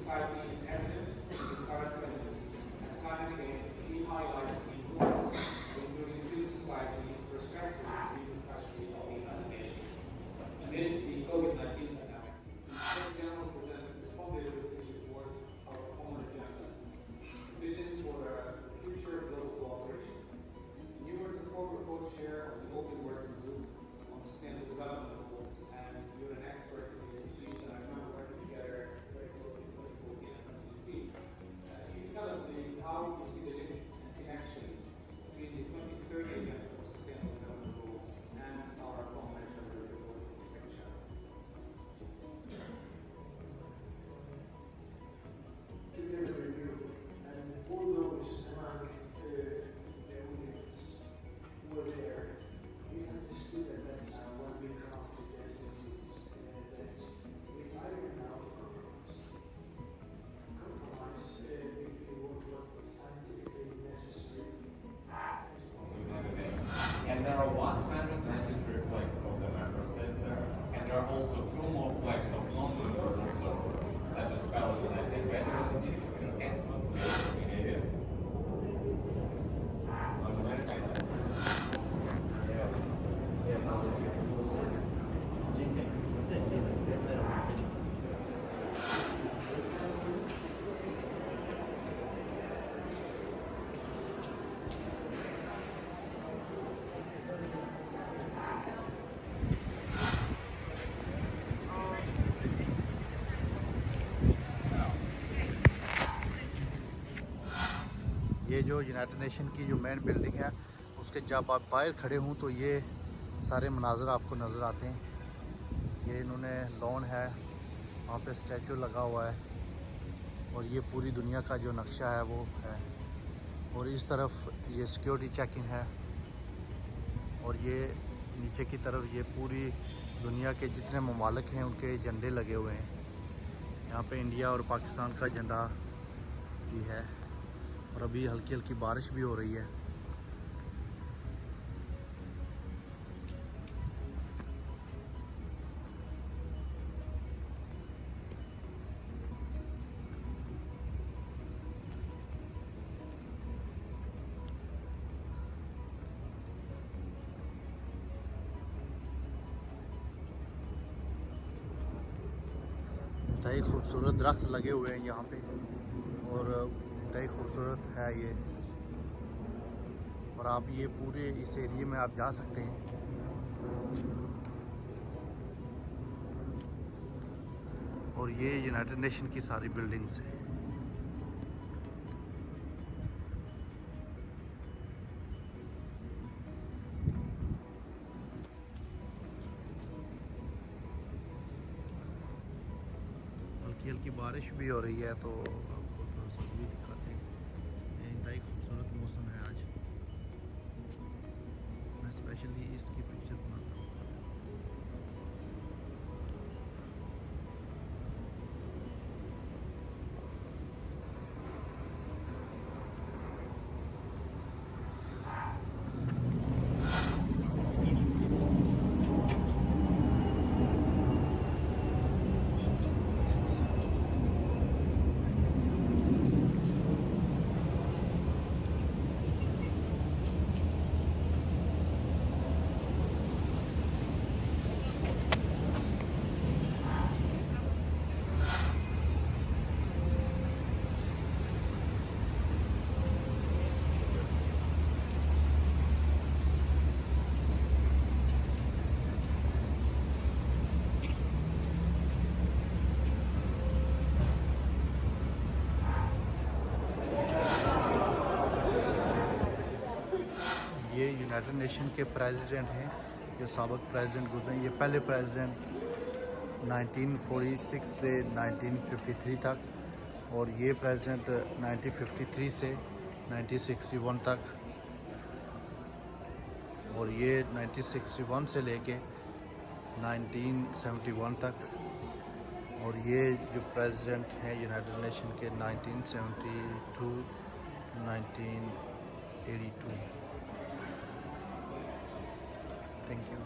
society is evident in his current presidency, as time and again he highlights the importance of including civil society perspectives in discussion of the United Nations. Amid the COVID-19 pandemic, the Secretary General responded with his report of Common Agenda, Vision for a Future of Global Cooperation. You were the former co-chair of the Open Working Group on Sustainable Development Goals, and you're an expert in these issues, and I remember working together very closely in 2014 and 2015. Can you tell us how you see the link and connections between the 2030 Agenda for Sustainable Development Goals and our Common Agenda report from the Secretary? Together with you and all those among the audience who were there, we understood at that time when we crafted the SDGs that we ironed out compromise. Compromise between what was scientifically necessary and there are 193 flags of the member states there, and there are also 2 more flags of non-member observers, such as Palestine and veterans in excellent areas. ये जो United nation की जो main building है उसके जब आप बाहर खड़े हों तो ये सारे मनाज़र आपको नज़र आते हैं। ये इन्होंने लॉन है, वहाँ पे स्टैचू लगा हुआ है और ये पूरी दुनिया का जो नक्शा है वो है। और इस तरफ ये सिक्योरिटी चेकिंग है और ये नीचे की तरफ ये पूरी दुनिया के जितने ममालिक हैं उनके झंडे लगे हुए हैं। यहाँ पे इंडिया और पाकिस्तान का झंडा भी है और अभी हल्की हल्की बारिश भी हो रही है। इंतहाई खूबसूरत दरख्त लगे हुए हैं यहाँ पे और इंतहाई खूबसूरत है ये। और आप ये पूरे इस एरिए में आप जा सकते हैं। और ये यूनाइटेड नेशन की सारी बिल्डिंग्स हैं। हल्की हल्की बारिश भी हो रही है तो आपको थोड़ा सा भी दिखाते हैं। ये इंतहाई खूबसूरत मौसम है आज। मैं स्पेशली इसकी पिक्चर बनाता हूँ। ये यूनाइटेड नेशन के प्रेसिडेंट हैं, जो साबिक प्रेसिडेंट गुजरे। ये पहले प्रेसिडेंट 1946 से 1953 तक और ये प्रेसिडेंट 1953 से 1961 तक और ये 1961 से लेके 1971 तक और ये जो प्रेसिडेंट हैं यूनाइटेड नेशन के 1972 1982। Thank you.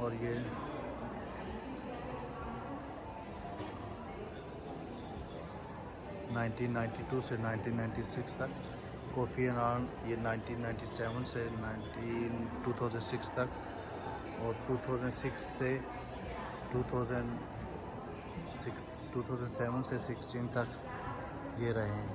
और ये 1992 से 1996 तक, कोफी अनान ये 1997 से 2006 तक, और 2006 से 2007 से 16 तक ये रहे हैं।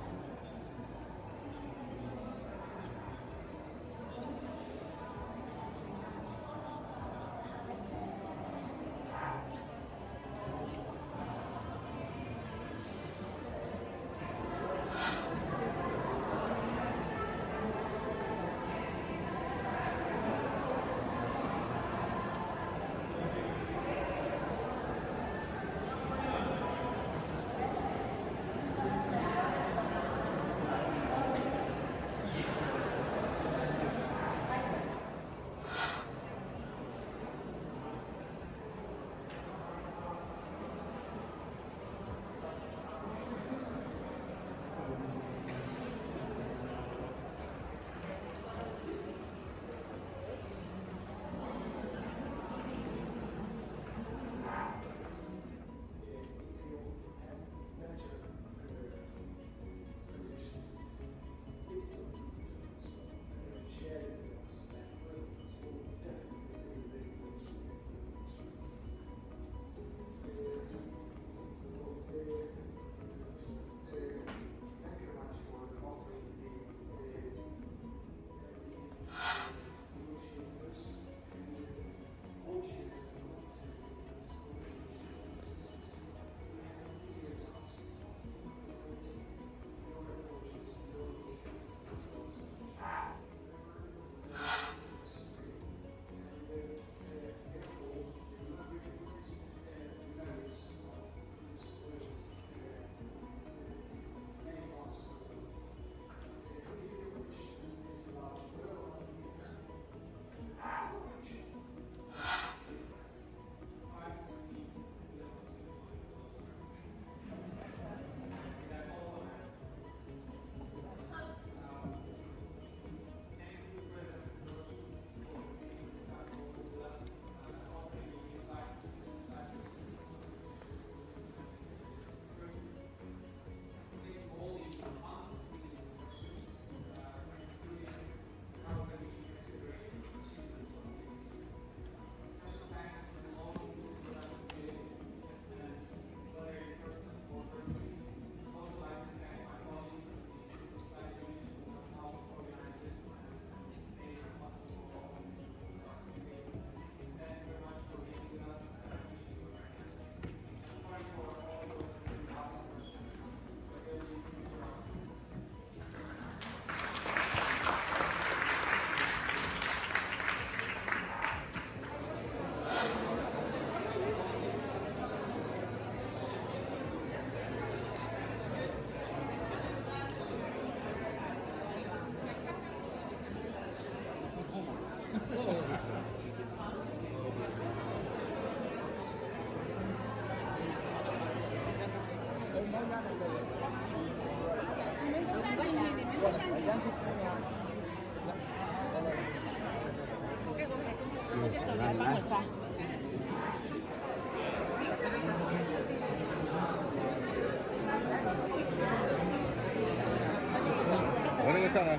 오는 괜찮아.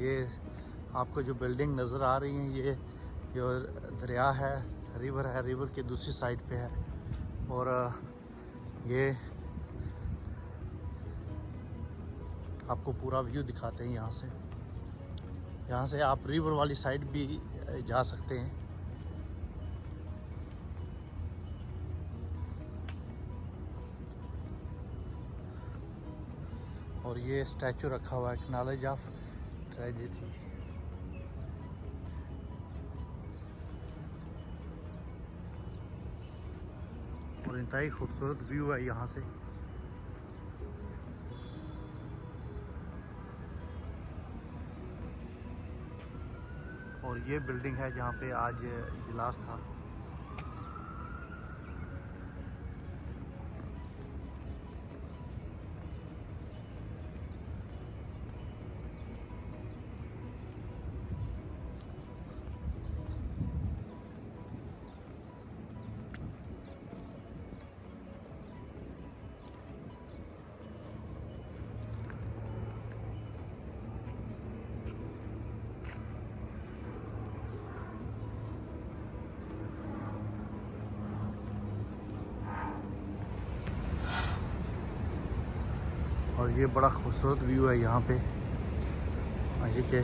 ये आपको जो बिल्डिंग नज़र आ रही है ये दरिया है, रिवर के दूसरी साइड पे है। और ये आपको पूरा व्यू दिखाते हैं यहाँ से आप रिवर वाली साइड भी जा सकते हैं। और ये स्टैचू रखा हुआ है नॉलेज ऑफ ट्रेजेडी। और इंतहाई खूबसूरत व्यू है यहाँ से। और ये बिल्डिंग है जहाँ पे आज इजलास था। और ये बड़ा खूबसूरत व्यू है यहाँ पे। आइए के